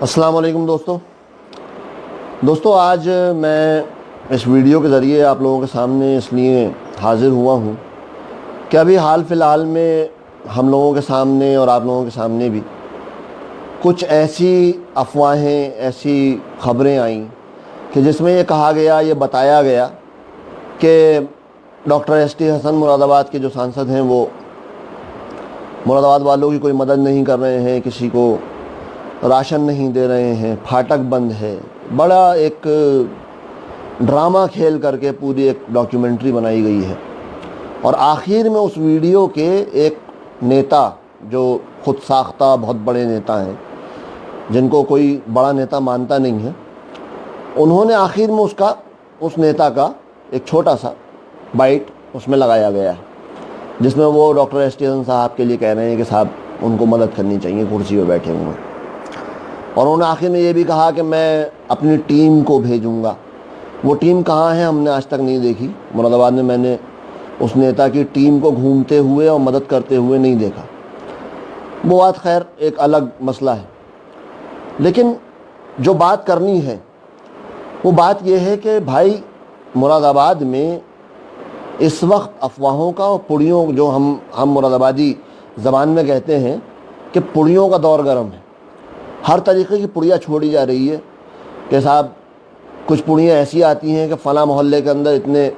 السلام علیکم دوستو آج میں اس ویڈیو کے ذریعے آپ لوگوں کے سامنے اس لیے حاضر ہوا ہوں کہ ابھی حال فی الحال میں ہم لوگوں کے سامنے اور آپ لوگوں کے سامنے بھی کچھ ایسی افواہیں، ایسی خبریں آئیں کہ جس میں یہ کہا گیا، یہ بتایا گیا کہ ڈاکٹر ایس ٹی حسن مراد آباد کے جو سانسد ہیں وہ مراد آباد والوں کی کوئی مدد نہیں کر رہے ہیں، کسی کو راشن نہیں دے رہے ہیں، پھاٹک بند ہے۔ بڑا ایک ڈرامہ کھیل کر کے پوری ایک ڈاکیومنٹری بنائی گئی ہے، اور آخر میں اس ویڈیو کے ایک نیتا جو خود ساختہ بہت بڑے نیتا ہیں، جن کو کوئی بڑا نیتا مانتا نہیں ہے، انہوں نے آخر میں اس نیتا کا ایک چھوٹا سا بائٹ اس میں لگایا گیا ہے، جس میں وہ ڈاکٹر ایس ٹی حسن صاحب کے لیے کہہ رہے ہیں کہ صاحب ان کو مدد کرنی چاہیے، کرسی پہ بیٹھے ہوئے ہیں۔ اور انہوں نے آخر میں یہ بھی کہا کہ میں اپنی ٹیم کو بھیجوں گا۔ وہ ٹیم کہاں ہے ہم نے آج تک نہیں دیکھی۔ مراد آباد میں نے اس نیتا کی ٹیم کو گھومتے ہوئے اور مدد کرتے ہوئے نہیں دیکھا۔ وہ بات خیر ایک الگ مسئلہ ہے، لیکن جو بات کرنی ہے وہ بات یہ ہے کہ بھائی مراد آباد میں اس وقت افواہوں کا اور پڑیوں، جو ہم مراد آبادی زبان میں کہتے ہیں کہ پڑیوں کا دور گرم ہے۔ ہر طریقے کی پڑیاں چھوڑی جا رہی ہے کہ صاحب کچھ پڑیاں ایسی آتی ہیں کہ فلاں محلے کے اندر اتنے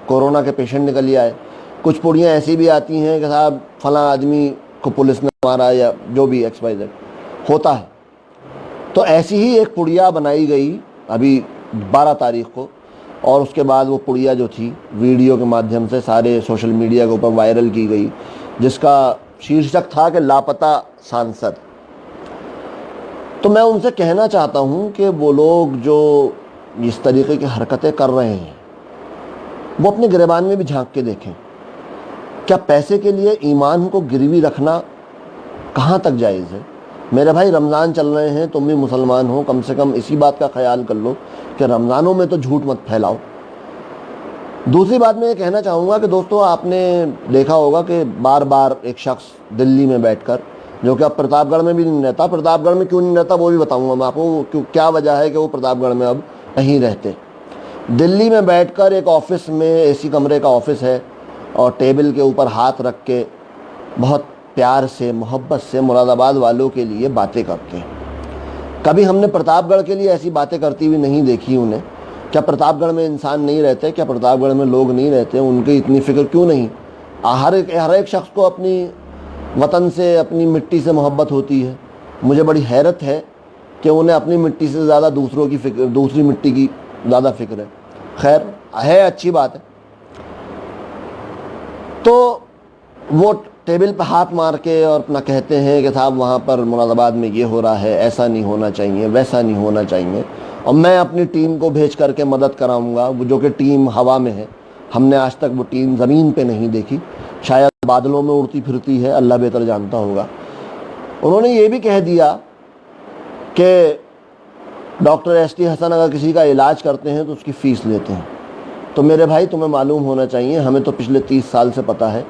کورونا کے پیشنٹ نکل آئے، کچھ پڑیاں ایسی بھی آتی ہیں کہ صاحب فلاں آدمی کو پولیس نے مارا، یا جو بھی ایکس وائی زیڈ ہوتا ہے۔ تو ایسی ہی ایک پڑیا بنائی گئی ابھی 12 تاریخ کو، اور اس کے بعد وہ پڑیا جو تھی ویڈیو کے مادھیم سے سارے سوشل میڈیا کے اوپر وائرل کی گئی، جس کا شیرشک تھا کہ لاپتہ سانسد۔ تو میں ان سے کہنا چاہتا ہوں کہ وہ لوگ جو اس طریقے کی حرکتیں کر رہے ہیں وہ اپنے گریبان میں بھی جھانک کے دیکھیں۔ کیا پیسے کے لیے ایمان کو گروی رکھنا کہاں تک جائز ہے؟ میرے بھائی رمضان چل رہے ہیں، تم بھی مسلمان ہو، کم سے کم اسی بات کا خیال کر لو کہ رمضانوں میں تو جھوٹ مت پھیلاؤ۔ دوسری بات میں یہ کہنا چاہوں گا کہ دوستو آپ نے دیکھا ہوگا کہ بار بار ایک شخص دلی میں بیٹھ کر، جو کہ اب پرتاپ گڑھ میں بھی نہیں رہتا، پرتاپ گڑھ میں کیوں نہیں رہتا وہ بھی بتاؤں گا میں آپ کو، کیا وجہ ہے کہ وہ پرتاپ گڑھ میں اب نہیں رہتے۔ دلی میں بیٹھ کر ایک آفس میں، اے سی کمرے کا آفس ہے، اور ٹیبل کے اوپر ہاتھ رکھ کے بہت پیار سے، محبت سے مراد آباد والوں کے لیے باتیں کرتے ہیں۔ کبھی ہم نے پرتاپ گڑھ کے لیے ایسی باتیں کرتی ہوئی نہیں دیکھی انہیں۔ کیا پرتاپ گڑھ میں انسان نہیں رہتے؟ کیا پرتاپ گڑھ میں لوگ نہیں رہتے؟ ان کی اتنی فکر کیوں نہیں؟ ہر ایک شخص کو اپنی وطن سے، اپنی مٹی سے محبت ہوتی ہے۔ مجھے بڑی حیرت ہے کہ انہیں اپنی مٹی سے زیادہ دوسروں کی فکر، دوسری مٹی کی زیادہ فکر ہے۔ خیر ہے، اچھی بات ہے۔ تو وہ ٹیبل پہ ہاتھ مار کے اور اپنا کہتے ہیں کہ صاحب وہاں پر مراد آباد میں یہ ہو رہا ہے، ایسا نہیں ہونا چاہیے، ویسا نہیں ہونا چاہیے، اور میں اپنی ٹیم کو بھیج کر کے مدد کراؤں گا، جو کہ ٹیم ہوا میں ہے۔ ہم نے آج تک وہ ٹیم زمین پہ نہیں دیکھی، شاید بادلوں میں اڑتی پھرتی ہے، اللہ بہتر جانتا ہوگا۔ انہوں نے یہ بھی کہہ دیا کہ ڈاکٹر ایس ٹی حسن اگر کسی کا علاج کرتے ہیں تو اس کی فیس لیتے ہیں۔ تو میرے بھائی تمہیں معلوم ہونا چاہیے، ہمیں تو پچھلے 30 سال سے پتہ ہے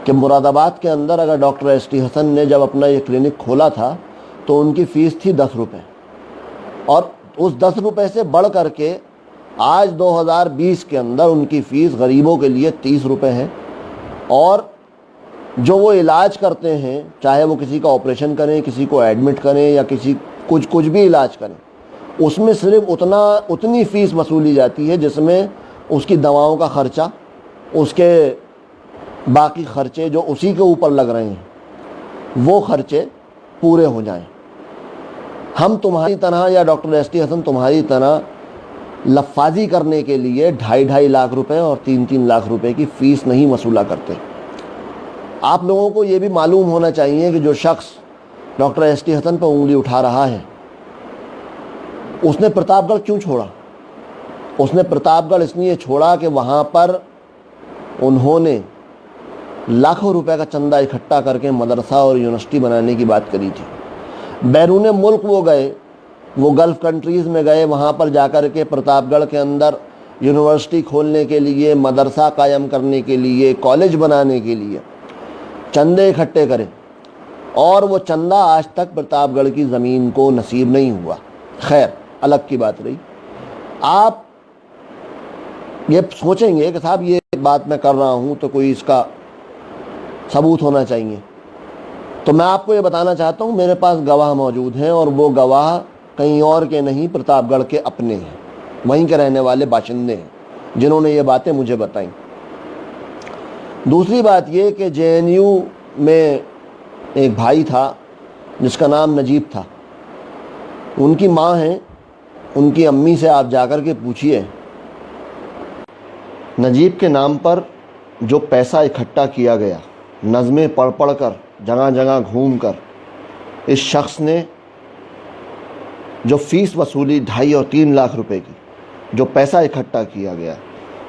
کہ مراد آباد کے اندر اگر ڈاکٹر ایس ٹی حسن نے جب اپنا یہ کلینک کھولا تھا تو ان کی فیس تھی 10 روپے، اور اس 10 روپے سے بڑھ کر کے آج 2020 کے اندر ان کی فیس غریبوں کے لیے 30 روپے ہے۔ اور جو وہ علاج کرتے ہیں، چاہے وہ کسی کا آپریشن کریں، کسی کو ایڈمٹ کریں، یا کچھ بھی علاج کریں، اس میں صرف اتنی فیس وصولی جاتی ہے جس میں اس کی دواؤں کا خرچہ، اس کے باقی خرچے جو اسی کے اوپر لگ رہے ہیں، وہ خرچے پورے ہو جائیں۔ ہم تمہاری طرح، یا ڈاکٹر ایس ٹی حسن تمہاری طرح لفاظی کرنے کے لیے 2.5 لاکھ روپے اور 3 لاکھ روپے کی فیس نہیں وصولہ کرتے۔ آپ لوگوں کو یہ بھی معلوم ہونا چاہیے کہ جو شخص ڈاکٹر ایس ٹی حسن پہ انگلی اٹھا رہا ہے، اس نے پرتاپ گڑھ کیوں چھوڑا؟ اس نے پرتاپ گڑھ اس لیے چھوڑا کہ وہاں پر انہوں نے لاکھوں روپے کا چندہ اکٹھا کر کے مدرسہ اور یونیورسٹی بنانے کی بات کری تھی۔ بیرون ملک وہ گئے، وہ گلف کنٹریز میں گئے، وہاں پر جا کر کے پرتاپ گڑھ کے اندر یونیورسٹی کھولنے کے لیے، مدرسہ قائم کرنے کے لیے، کالج بنانے کے لیے چندے اکٹھے کرے۔ اور وہ چندہ آج تک پرتاپ گڑھ کی زمین کو نصیب نہیں ہوا۔ خیر الگ کی بات رہی۔ آپ یہ سوچیں گے کہ صاحب یہ بات میں کر رہا ہوں تو کوئی اس کا ثبوت ہونا چاہیے، تو میں آپ کو یہ بتانا چاہتا ہوں میرے پاس گواہ موجود ہیں، اور وہ گواہ کہیں اور کے نہیں، پرتاپ گڑھ کے اپنے ہیں، وہیں کے رہنے والے باشندے ہیں جنہوں نے یہ باتیں مجھے بتائیں۔ دوسری بات یہ کہ JNU میں ایک بھائی تھا جس کا نام نجیب تھا، ان کی ماں ہیں، ان کی امی سے آپ جا کر کے پوچھئے نجیب کے نام پر جو پیسہ اکٹھا کیا گیا، نظمیں پڑھ پڑھ کر، جگہ جگہ گھوم کر، اس شخص نے جو فیس وصولی 2.5 اور 3 لاکھ روپے کی، جو پیسہ اکٹھا کیا گیا،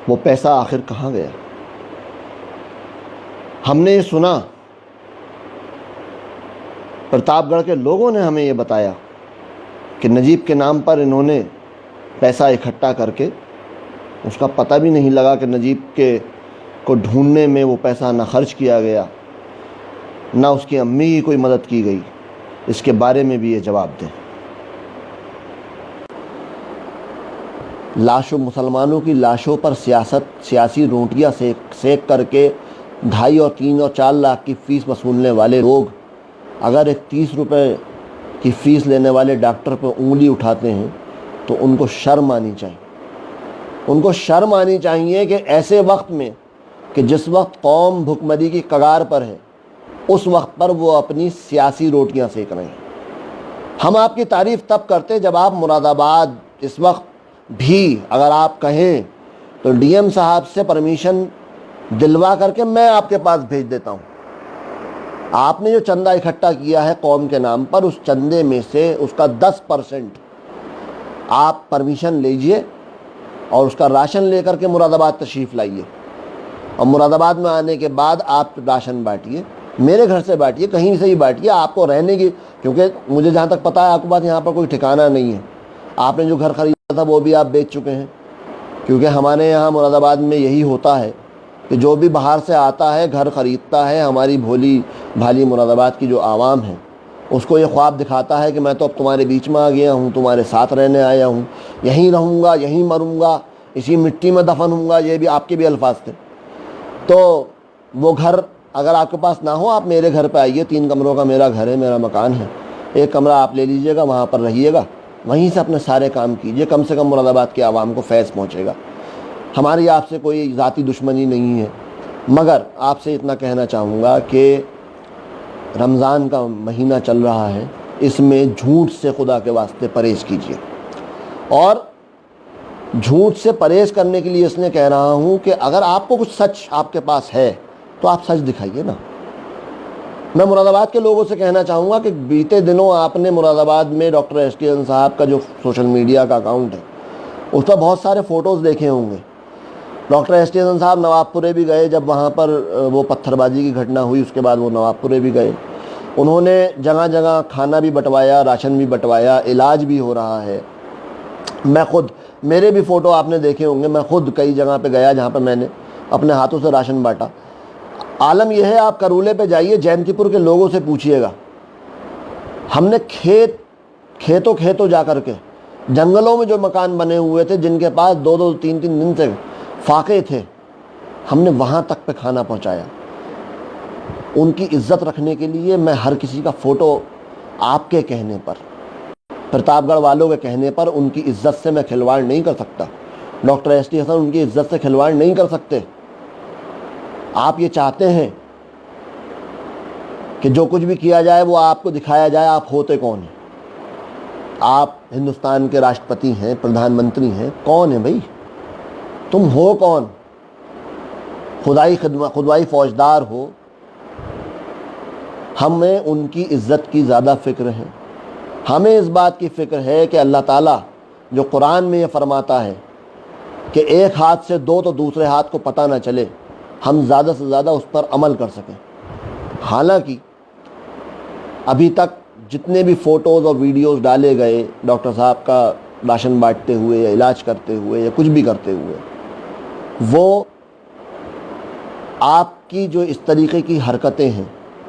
وہ پیسہ آخر کہاں گیا؟ ہم نے یہ سنا، پرتاپ گڑھ کے لوگوں نے ہمیں یہ بتایا کہ نجیب کے نام پر انہوں نے پیسہ اکٹھا کر کے، اس کا پتہ بھی نہیں لگا کہ نجیب کے کو ڈھونڈنے میں وہ پیسہ نہ خرچ کیا گیا، نہ اس کی امی کی کوئی مدد کی گئی۔ اس کے بارے میں بھی یہ جواب دیں۔ مسلمانوں کی لاشوں پر سیاسی روٹیاں سیک کر کے 2.5 اور 3 اور 4 لاکھ کی فیس وصولنے والے لوگ اگر ایک 30 روپے کی فیس لینے والے ڈاکٹر پہ انگلی اٹھاتے ہیں تو ان کو شرم آنی چاہیے۔ ان کو شرم آنی چاہیے کہ ایسے وقت میں کہ جس وقت قوم بھکمری کی کگار پر ہے، اس وقت پر وہ اپنی سیاسی روٹیاں سیک رہے ہیں۔ ہم آپ کی تعریف تب کرتے جب آپ مراد آباد اس وقت بھی اگر آپ کہیں تو DM صاحب سے پرمیشن دلوا کر کے میں آپ کے پاس بھیج دیتا ہوں۔ آپ نے جو چندہ اکٹھا کیا ہے قوم کے نام پر، اس چندے میں سے اس کا 10% آپ پرمیشن لیجئے اور اس کا راشن لے کر کے مراد آباد تشریف لائیے، اور مراد آباد میں آنے کے بعد آپ راشن بانٹیے، میرے گھر سے بانٹیے، کہیں سے ہی بانٹیے، آپ کو رہنے کی، کیونکہ مجھے جہاں تک پتہ ہے آپ کے پاس یہاں پر کوئی ٹھکانہ نہیں ہے، آپ نے جو گھر خریدا تھا وہ بھی آپ بیچ چکے ہیں، کیونکہ ہمارے یہاں مراد آباد میں یہی ہوتا ہے کہ جو بھی باہر سے آتا ہے گھر خریدتا ہے، ہماری بھولی بھالی مراد آباد کی جو عوام ہے اس کو یہ خواب دکھاتا ہے کہ میں تو اب تمہارے بیچ میں آ گیا ہوں، تمہارے ساتھ رہنے آیا ہوں، یہیں رہوں گا، یہیں مروں گا، اسی مٹی میں دفن ہوں گا۔ یہ بھی آپ کے بھی الفاظ تھے۔ تو وہ گھر اگر آپ کے پاس نہ ہو، آپ میرے گھر پہ آئیے، 3 کمروں کا میرا گھر ہے، میرا مکان ہے، ایک کمرہ آپ لے لیجئے گا، وہاں پر رہیے گا، وہیں سے اپنے سارے کام کیجئے، کم سے کم مراد آباد کے عوام کو فیض پہنچے گا۔ ہماری آپ سے کوئی ذاتی دشمنی نہیں ہے، مگر آپ سے اتنا کہنا چاہوں گا کہ رمضان کا مہینہ چل رہا ہے، اس میں جھوٹ سے خدا کے واسطے پرہیز کیجیے، اور جھوٹ سے پرہیز کرنے کے لیے اس لیے کہہ رہا ہوں کہ اگر آپ کو کچھ سچ آپ کے پاس ہے تو آپ سچ دکھائیے نا۔ میں مراد آباد کے لوگوں سے کہنا چاہوں گا کہ بیتے دنوں آپ نے مراد آباد میں ڈاکٹر ST صاحب کا جو سوشل میڈیا کا اکاؤنٹ ہے اس پر بہت سارے فوٹوز دیکھے ہوں گے۔ ڈاکٹر ST صاحب نواب پورے بھی گئے، جب وہاں پر وہ پتھر بازی کی گھٹنا ہوئی اس کے بعد وہ نواب پورے بھی گئے، انہوں نے جگہ جگہ کھانا بھی بٹوایا، راشن بھی بٹوایا، علاج بھی ہو رہا ہے۔ میں خود، میرے بھی فوٹو آپ نے دیکھے ہوں گے، میں خود کئی جگہ پہ گیا جہاں پہ میں نے اپنے ہاتھوں سے راشن بانٹا۔ عالم یہ ہے، آپ کرولے پہ جائیے، جینتی پور کے لوگوں سے پوچھئے گا، ہم نے کھیتوں جا کر کے جنگلوں میں جو مکان بنے ہوئے تھے جن کے پاس 2 3 دن سے فاقے تھے، ہم نے وہاں تک پہ کھانا پہنچایا۔ ان کی عزت رکھنے کے لیے میں ہر کسی کا فوٹو آپ کے کہنے پر، پرتاپ گڑھ والوں کے کہنے پر، ان کی عزت سے میں کھلواڑ نہیں کر سکتا۔ ڈاکٹر ST حسن ان کی عزت سے کھلواڑ نہیں کر سکتے۔ آپ یہ چاہتے ہیں کہ جو کچھ بھی کیا جائے وہ آپ کو دکھایا جائے آپ ہوتے کون ہیں۔ آپ ہندوستان کے راشٹرپتی ہیں، پردھان منتری ہیں، کون ہیں بھائی؟ تم ہو کون؟ خدائی فوجدار ہو؟ ہمیں ان کی عزت کی زیادہ فکر ہے۔ ہمیں اس بات کی فکر ہے کہ اللہ تعالیٰ جو قرآن میں یہ فرماتا ہے کہ ایک ہاتھ سے 2 تو دوسرے ہاتھ کو پتہ نہ چلے، ہم زیادہ سے زیادہ اس پر عمل کر سکیں۔ حالانکہ ابھی تک جتنے بھی فوٹوز اور ویڈیوز ڈالے گئے ڈاکٹر صاحب کا راشن بانٹتے ہوئے یا علاج کرتے ہوئے یا کچھ بھی کرتے ہوئے، وہ آپ کی جو اس طریقے کی حرکتیں ہیں